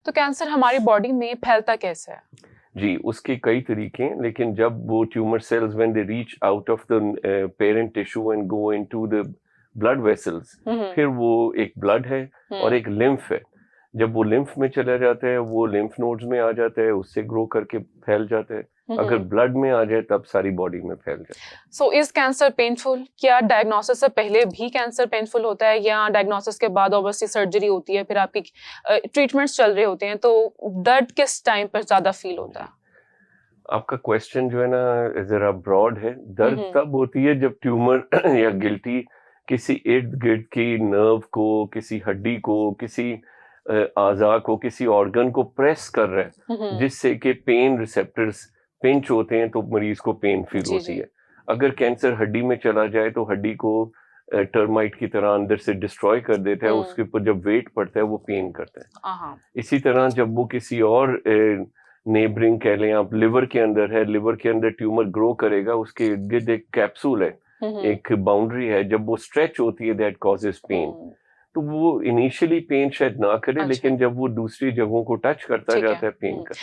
तो कैंसर हमारी बॉडी में फैलता कैसे है? जी, उसके कई तरीके हैं, लेकिन जब वो tumour cells when they reach out of the parent tissue and go into the blood vessels, फिर वो एक ब्लड है और एक लिम्फ है। जब वो लिम्फ में चला जाता है, वो लिम्फ नोड्स में आ जाता है, उससे ग्रो करके फैल जाता है। अगर ब्लड में आ जाए तब सारी बॉडी में फैल जाता है। So is cancer painful? क्या डायग्नोसिस से पहले भी कैंसर पेनफुल होता है या डायग्नोसिस के बाद ऑब्वियसली सर्जरी होती है, फिर आपकी ट्रीटमेंट्स चल रहे होते हैं, तो दर्द किस टाइम पर ज्यादा फील होता है? आपका क्वेश्चन जो है ना जरा ब्रॉड है। दर्द तब होती है जब ट्यूमर या गिल्टी किसी इर्द गिर्द की नर्व को, किसी हड्डी को, किसी आज़ा को, किसी ऑर्गन को प्रेस कर रहा है, जिससे कि पेन रिसेप्टर्स पिंच होते हैं, तो मरीज को पेन फील होती है। अगर कैंसर हड्डी में चला जाए तो हड्डी को टर्माइट की तरह अंदर से डिस्ट्रॉय कर देता है, उसके ऊपर जब वेट पड़ता है वो पेन करता है। इसी तरह जब वो किसी और नेबरिंग कह लें आप, लिवर के अंदर है, लिवर के अंदर ट्यूमर ग्रो करेगा, उसके इर्द गिर्द एक कैप्सूल है, एक बाउंड्री है, जब वो स्ट्रेच होती है दैट कॉजेस पेन। तो वो इनिशियली पेन शायद ना करे, लेकिन जब वो दूसरी जगहों को टच करता जाता है पेन करता है।